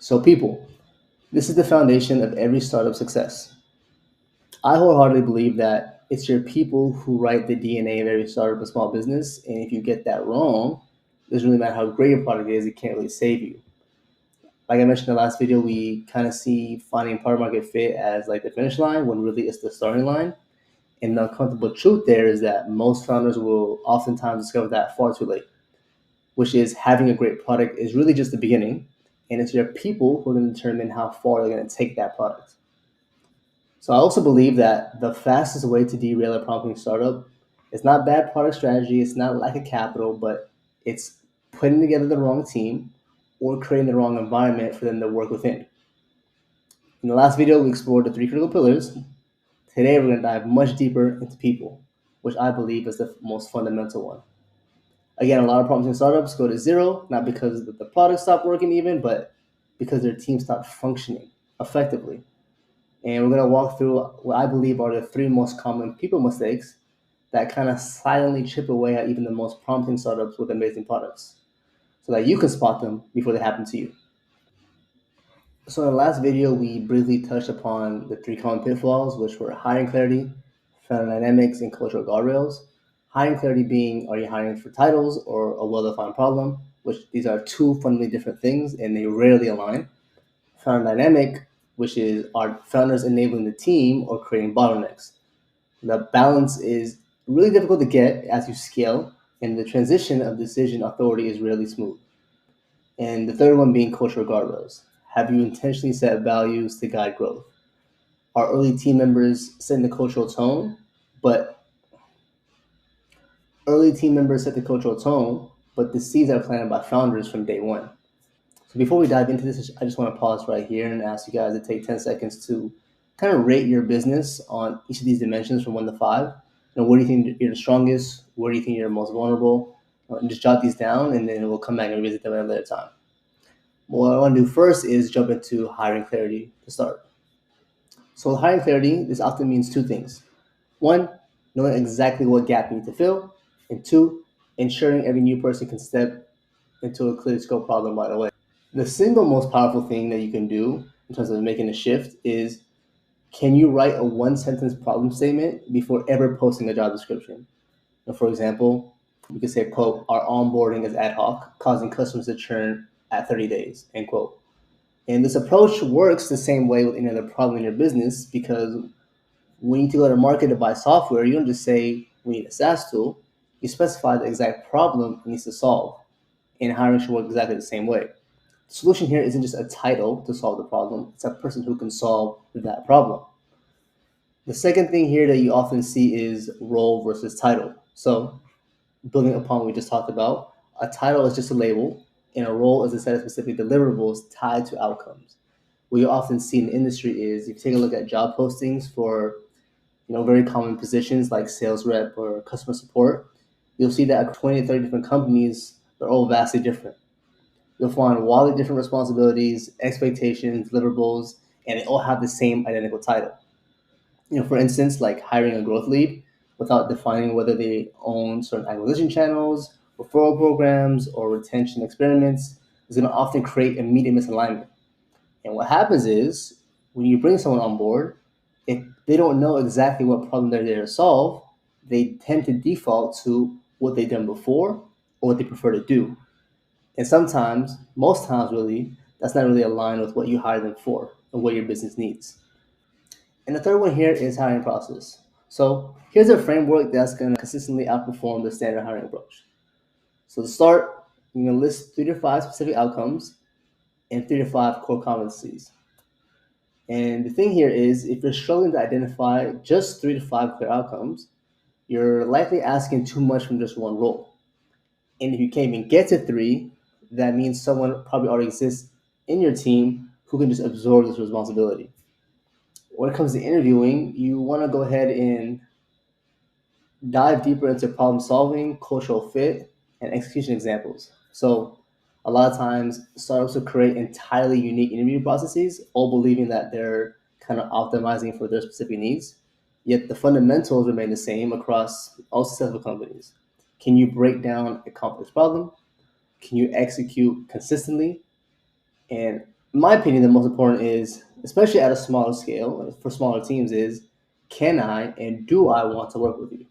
So, people, this is the foundation of every startup success. I wholeheartedly believe that it's your people who write the DNA of every startup and small business. And if you get that wrong, it doesn't really matter how great your product is, it can't really save you. Like I mentioned in the last video, we kind of see finding product market fit as like the finish line when really it's the starting line. And the uncomfortable truth there is that most founders will oftentimes discover that far too late, which is having a great product is really just the beginning. And it's your people who are going to determine how far they're going to take that product. So I also believe that the fastest way to derail a promising startup is not bad product strategy, it's not lack of capital, but it's putting together the wrong team or creating the wrong environment for them to work within. In the last video, we explored the three critical pillars. Today, we're going to dive much deeper into people, which I believe is the most fundamental one. Again, a lot of promising startups go to zero, not because the product stopped working even, but because their team stopped functioning effectively. And we're going to walk through what I believe are the three most common people mistakes that kind of silently chip away at even the most promising startups with amazing products so that you can spot them before they happen to you. So in the last video, we briefly touched upon the three common pitfalls, which were hiring clarity, founder dynamics, and cultural guardrails. Hiring clarity being, are you hiring for titles or a well-defined problem, which these are two fundamentally different things and they rarely align. Founder dynamic, which is, are founders enabling the team or creating bottlenecks? The balance is really difficult to get as you scale, and the transition of decision authority is rarely smooth. And the third one being cultural guardrails. Have you intentionally set values to guide growth? Are early team members setting the cultural tone, but early team members set the cultural tone, but the seeds are planted by founders from day one? So before we dive into this, I just want to pause right here and ask you guys to take 10 seconds to kind of rate your business on each of these dimensions from 1 to 5. Where do you think you're the strongest? Where do you think you're most vulnerable? And just jot these down, and then we'll come back and revisit them at a later time. What I want to do first is jump into hiring clarity to start. So with hiring clarity, this often means two things. One, knowing exactly what gap you need to fill, and two, ensuring every new person can step into a clear scope problem right away. The single most powerful thing that you can do in terms of making a shift is, can you write a one sentence problem statement before ever posting a job description? For example, we could say, quote, our onboarding is ad hoc, causing customers to churn at 30 days, end quote. And this approach works the same way with any other problem in your business, because when you need to go to market to buy software, you don't just say we need a SaaS tool. You specify the exact problem it needs to solve. And hiring should work exactly the same way. The solution here isn't just a title to solve the problem, it's a person who can solve that problem. The second thing here that you often see is role versus title. So, building upon what we just talked about, a title is just a label, and a role is a set of specific deliverables tied to outcomes. What you often see in the industry is, if you take a look at job postings for very common positions like sales rep or customer support, you'll see that 20 to 30 different companies, they're all vastly different. You'll find wildly different responsibilities, expectations, deliverables, and they all have the same identical title. For instance, like hiring a growth lead without defining whether they own certain acquisition channels, referral programs, or retention experiments is going to often create immediate misalignment. And what happens is, when you bring someone on board, if they don't know exactly what problem they're there to solve, they tend to default to what they've done before or what they prefer to do. And sometimes, most times really, that's not really aligned with what you hire them for and what your business needs. And the third one here is hiring process. So here's a framework that's going to consistently outperform the standard hiring approach. So to start, you're going to list 3 to 5 specific outcomes and 3 to 5 core competencies. And the thing here is, if you're struggling to identify just 3 to 5 clear outcomes, you're likely asking too much from just one role. And if you can't even get to 3, that means someone probably already exists in your team who can just absorb this responsibility. When it comes to interviewing, you want to go ahead and dive deeper into problem solving, cultural fit, and execution examples. So a lot of times startups will create entirely unique interview processes, all believing that they're kind of optimizing for their specific needs. Yet the fundamentals remain the same across all successful companies. Can you break down a complex problem? Can you execute consistently? And In my opinion, the most important is, especially at a smaller scale for smaller teams, is can I and do I want to work with you?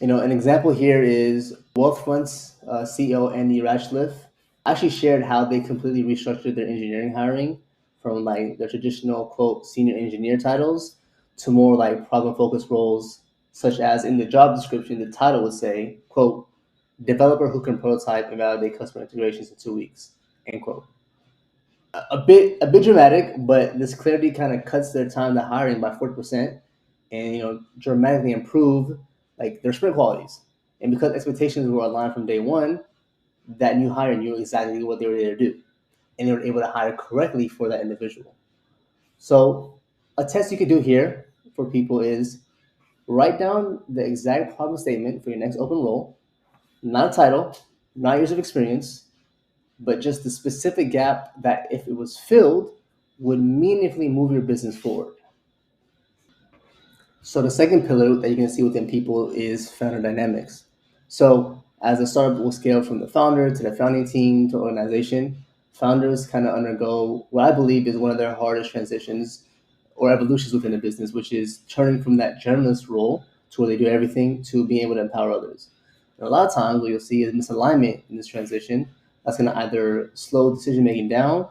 An example here is Wealthfront's CEO Andy Ratcliffe actually shared how they completely restructured their engineering hiring from like their traditional quote senior engineer titles to more like problem focused roles, such as in the job description, the title would say quote developer who can prototype and validate customer integrations in 2 weeks end quote. A bit dramatic, but this clearly kind of cuts their time to hiring by 40%, and dramatically improve like their sprint qualities. And because expectations were aligned from day one, that new hire knew exactly what they were there to do, and they were able to hire correctly for that individual. So a test you could do here for people is write down the exact problem statement for your next open role, not a title, not years of experience, but just the specific gap that, if it was filled, would meaningfully move your business forward. So the second pillar that you can see within people is founder dynamics. So as a startup will scale from the founder to the founding team to organization, founders kind of undergo what I believe is one of their hardest transitions or evolutions within the business, which is turning from that generalist role to where they do everything to being able to empower others. And a lot of times what you'll see is misalignment in this transition that's going to either slow decision making down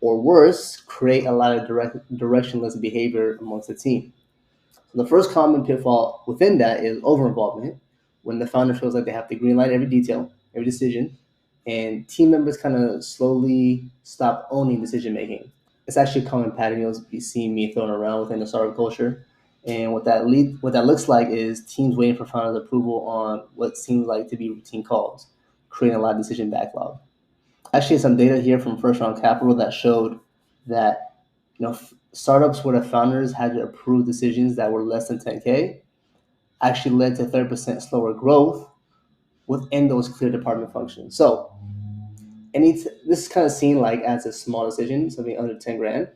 or worse, create a lot of directionless behavior amongst the team. So the first common pitfall within that is over-involvement, when the founder feels like they have to greenlight every detail, every decision, and team members kind of slowly stop owning decision making. It's actually a common pattern you'll be seeing me thrown around within the startup culture. And what that looks like is teams waiting for founders' approval on what seems like to be routine calls, creating a lot of decision backlog. Actually, some data here from First Round Capital that showed that startups where the founders had to approve decisions that were less than 10K actually led to 30% slower growth within those clear department functions. So this is kind of seen like as a small decision, something under 10 grand.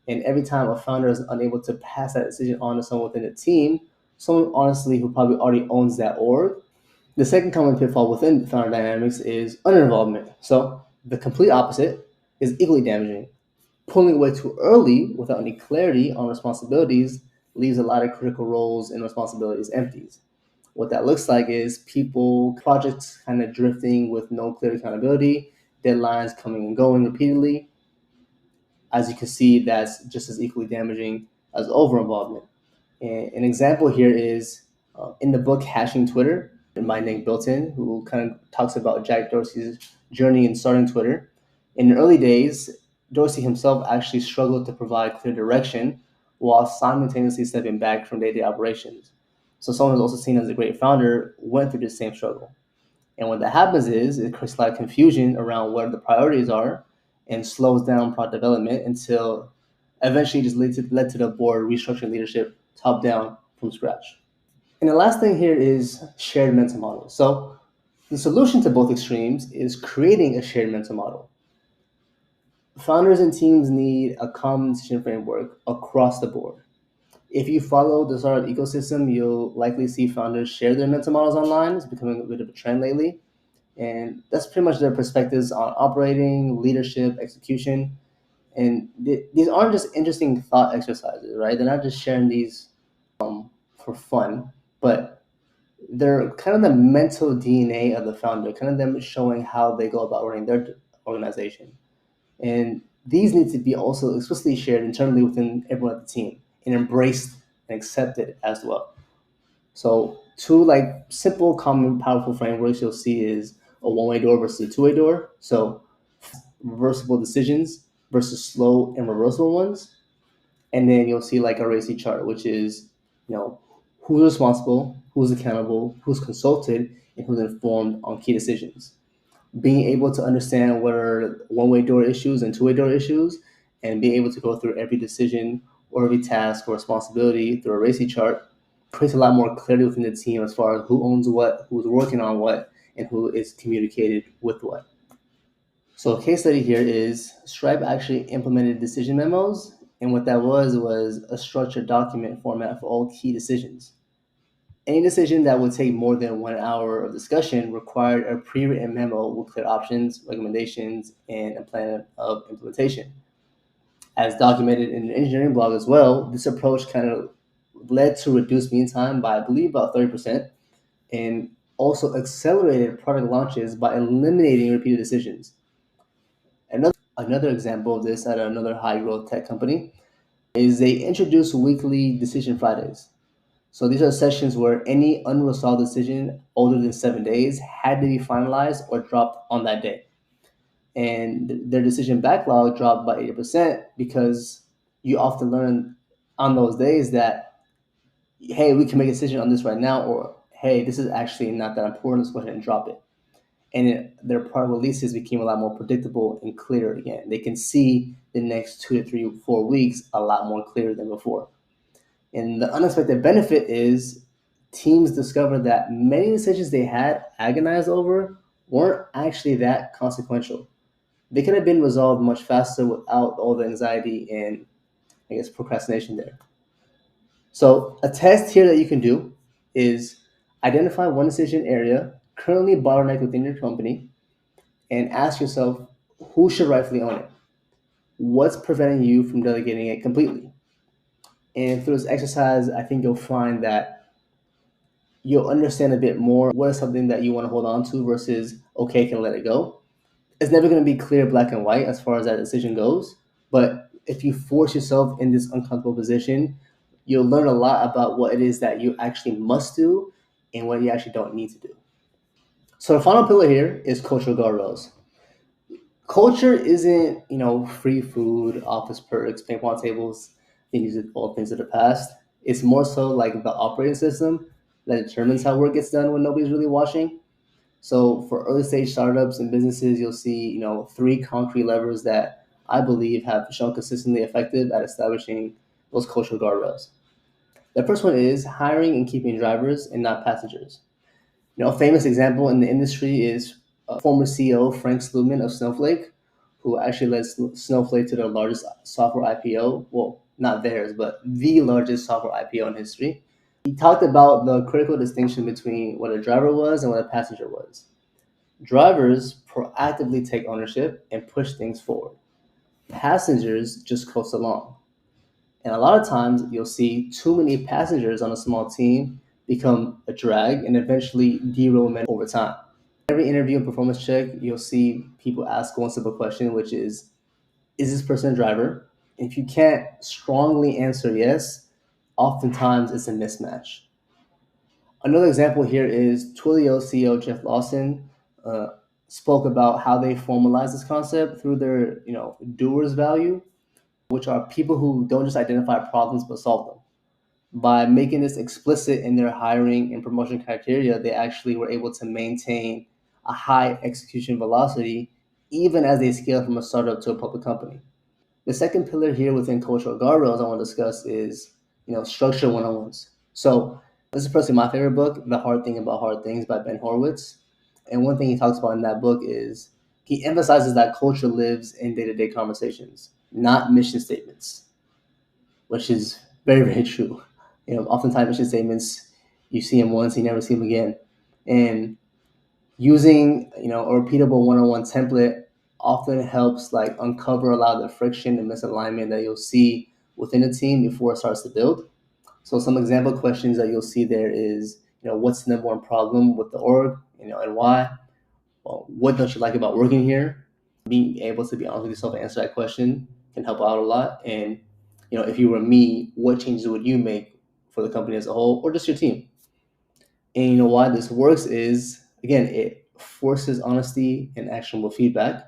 And every time a founder is unable to pass that decision on to someone within the team, someone honestly who probably already owns that org. The second common pitfall within founder dynamics is under-involvement. So the complete opposite is equally damaging. Pulling away too early without any clarity on responsibilities leaves a lot of critical roles and responsibilities empty. What that looks like is people, projects kind of drifting with no clear accountability, deadlines coming and going repeatedly. As you can see, that's just as equally damaging as over involvement. And an example here is in the book Hashing Twitter, my name Bilton, who kind of talks about Jack Dorsey's journey in starting Twitter. In the early days, Dorsey himself actually struggled to provide clear direction while simultaneously stepping back from day-to-day operations. So someone who's also seen as a great founder went through the same struggle. And what that happens is it creates a lot of confusion around what the priorities are and slows down product development until eventually just led to the board restructuring leadership top down from scratch. And the last thing here is shared mental model. So the solution to both extremes is creating a shared mental model. Founders and teams need a common decision framework across the board. If you follow the startup ecosystem, you'll likely see founders share their mental models online. It's becoming a bit of a trend lately. And that's pretty much their perspectives on operating, leadership, execution. And these aren't just interesting thought exercises, right? They're not just sharing these for fun, but they're kind of the mental DNA of the founder, kind of them showing how they go about running their organization. And these need to be also explicitly shared internally within everyone at the team and embraced and accepted as well. So two like simple, common, powerful frameworks you'll see is a one-way door versus a two-way door. So reversible decisions versus slow and reversible ones. And then you'll see like a RACI chart, which is, who's responsible, who's accountable, who's consulted, and who's informed on key decisions. Being able to understand what are one-way door issues and two-way door issues, and being able to go through every decision or every task or responsibility through a RACI chart creates a lot more clarity within the team as far as who owns what, who's working on what, and who is communicated with what. So a case study here is Stripe actually implemented decision memos, and what that was a structured document format for all key decisions. Any decision that would take more than 1 hour of discussion required a pre-written memo with clear options, recommendations, and a plan of implementation. As documented in an engineering blog as well, this approach kind of led to reduced mean time by, I believe, about 30%, and also accelerated product launches by eliminating repeated decisions. Another example of this at another high growth tech company is they introduced weekly decision Fridays. So these are sessions where any unresolved decision older than 7 days had to be finalized or dropped on that day. And their decision backlog dropped by 80% because you often learn on those days that, hey, we can make a decision on this right now, or hey, this is actually not that important, let's go ahead and drop it. And their product releases became a lot more predictable and clear again. They can see the next 2 to 3 or 4 weeks a lot more clear than before. And the unexpected benefit is teams discovered that many decisions they had agonized over weren't actually that consequential. They could have been resolved much faster without all the anxiety and, I guess, procrastination there. So a test here that you can do is identify one decision area currently bottlenecked within your company and ask yourself, who should rightfully own it? What's preventing you from delegating it completely? And through this exercise, I think you'll find that you'll understand a bit more what is something that you want to hold on to versus, okay, can let it go. It's never going to be clear, black and white as far as that decision goes. But if you force yourself in this uncomfortable position, you'll learn a lot about what it is that you actually must do and what you actually don't need to do. So the final pillar here is cultural guardrails. Culture isn't, free food, office perks, ping pong tables, things, all things of the past. It's more so like the operating system that determines how work gets done when nobody's really watching. So for early stage startups and businesses, you'll see, three concrete levers that I believe have shown consistently effective at establishing those cultural guardrails. The first one is hiring and keeping drivers and not passengers. A famous example in the industry is former CEO Frank Slootman of Snowflake, who actually led Snowflake to their largest software IPO. Well, not theirs, but the largest software IPO in history. He talked about the critical distinction between what a driver was and what a passenger was. Drivers proactively take ownership and push things forward. Passengers just coast along. And a lot of times you'll see too many passengers on a small team become a drag and eventually derail momentum over time. Every interview and performance check, you'll see people ask one simple question, which is this person a driver? And if you can't strongly answer yes, oftentimes it's a mismatch. Another example here is Twilio CEO Jeff Lawson uh, spoke about how they formalize this concept through their, doers value, which are people who don't just identify problems but solve them. By making this explicit in their hiring and promotion criteria, they actually were able to maintain a high execution velocity even as they scale from a startup to a public company. The second pillar here within cultural guardrails I want to discuss is, structure one-on-ones. So this is personally my favorite book, The Hard Thing About Hard Things by Ben Horowitz. And one thing he talks about in that book is he emphasizes that culture lives in day-to-day conversations, not mission statements, which is very, very true. Oftentimes mission statements, you see them once, you never see them again. And using, a repeatable one-on-one template often helps like uncover a lot of the friction and misalignment that you'll see within a team before it starts to build. So some example questions that you'll see there is, what's the number one problem with the org, and why? Well, what don't you like about working here? Being able to be honest with yourself and answer that question can help out a lot. And, if you were me, what changes would you make for the company as a whole or just your team? And why this works is, again, it forces honesty and actionable feedback.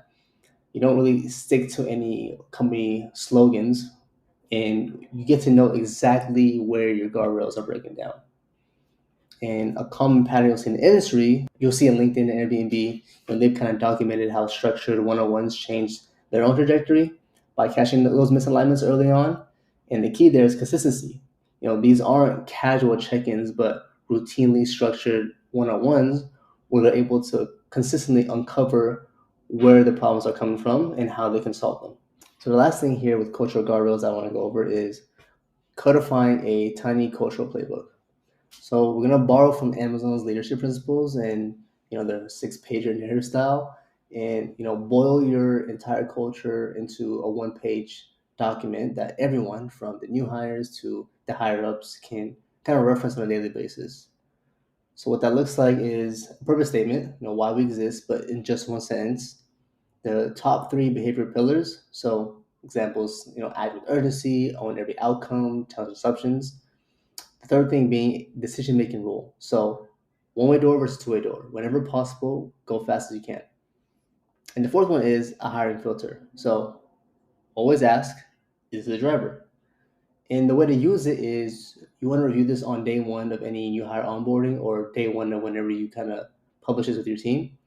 You don't really stick to any company slogans, and you get to know exactly where your guardrails are breaking down. And a common pattern you'll see in the industry, you'll see in LinkedIn and Airbnb, they've kind of documented how structured one-on-ones changed their own trajectory by catching those misalignments early on. And the key there is consistency. These aren't casual check-ins, but routinely structured one-on-ones where they're able to consistently uncover where the problems are coming from and how they can solve them. So the last thing here with cultural guardrails I want to go over is codifying a tiny cultural playbook. So we're gonna borrow from Amazon's leadership principles and their 6-pager narrative style, and boil your entire culture into a 1-page document that everyone from the new hires to the higher ups can kind of reference on a daily basis. So what that looks like is a purpose statement, why we exist, but in just one sentence. The top three behavior pillars. So examples, act with urgency, own every outcome, challenge assumptions. The third thing being decision-making rule. So one-way door versus two-way door. Whenever possible, go fast as you can. And the fourth one is a hiring filter. So always ask, is the driver? And the way to use it is you want to review this on day one of any new hire onboarding or day one of whenever you kind of publish this with your team,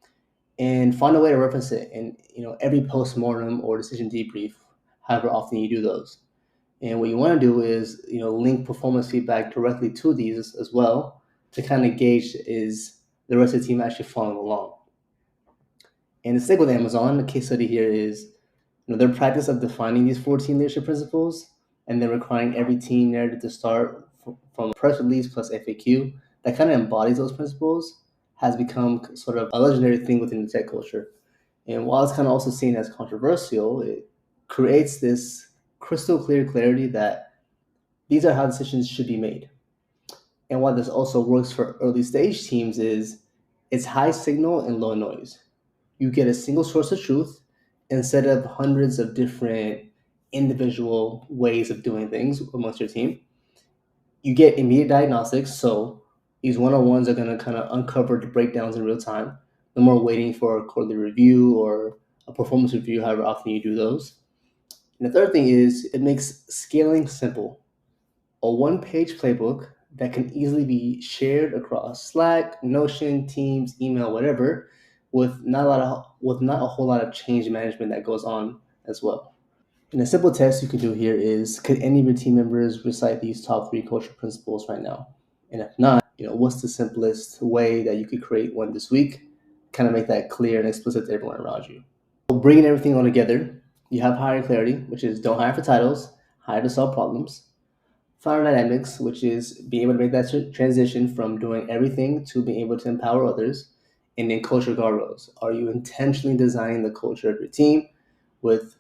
and find a way to reference it in every post-mortem or decision debrief, however often you do those. And what you want to do is link performance feedback directly to these as well to kind of gauge is the rest of the team actually following along. And to stick with Amazon, the case study here is their practice of defining these 14 leadership principles and then requiring every team narrative to start from a press release plus FAQ that kind of embodies those principles has become sort of a legendary thing within the tech culture. And while it's kind of also seen as controversial, it creates this crystal clear clarity that these are how decisions should be made. And why this also works for early stage teams is it's high signal and low noise. You get a single source of truth instead of hundreds of different individual ways of doing things amongst your team. You get immediate diagnostics, so these one-on-ones are going to kind of uncover the breakdowns in real time. No more waiting for a quarterly review or a performance review, however often you do those. And the third thing is it makes scaling simple. A one-page playbook that can easily be shared across Slack, Notion, Teams, email, whatever, with not a whole lot of change management that goes on as well. And a simple test you could do here is, could any of your team members recite these top three culture principles right now? And if not, what's the simplest way that you could create one this week? Kind of make that clear and explicit to everyone around you. Bringing everything all together, you have hiring clarity, which is don't hire for titles, hire to solve problems. Founder dynamics, which is being able to make that transition from doing everything to being able to empower others. And then culture guardrails. Are you intentionally designing the culture of your team with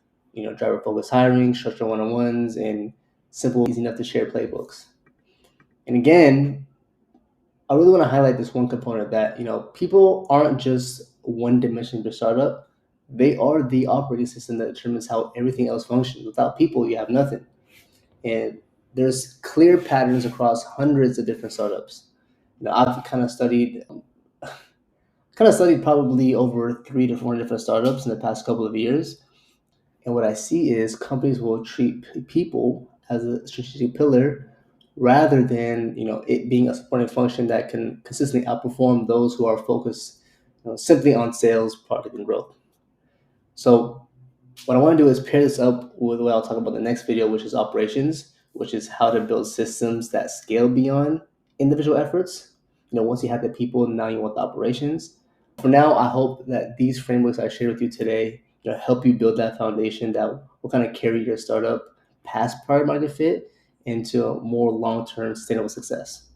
driver focused hiring, structured one-on-ones, and simple, easy enough to share playbooks? And again, I really want to highlight this one component that people aren't just one dimension of your startup. They are the operating system that determines how everything else functions. Without people, you have nothing. And there's clear patterns across hundreds of different startups. I've kind of studied probably over 3 to 4 different startups in the past couple of years. And what I see is companies will treat people as a strategic pillar rather than it being a supporting function that can consistently outperform those who are focused simply on sales, product, and growth. So what I want to do is pair this up with what I'll talk about in the next video, which is operations, which is how to build systems that scale beyond individual efforts. Once you have the people, now you want the operations. For now, I hope that these frameworks I shared with you today help you build that foundation that will kind of carry your startup past product market fit into a more long-term sustainable success.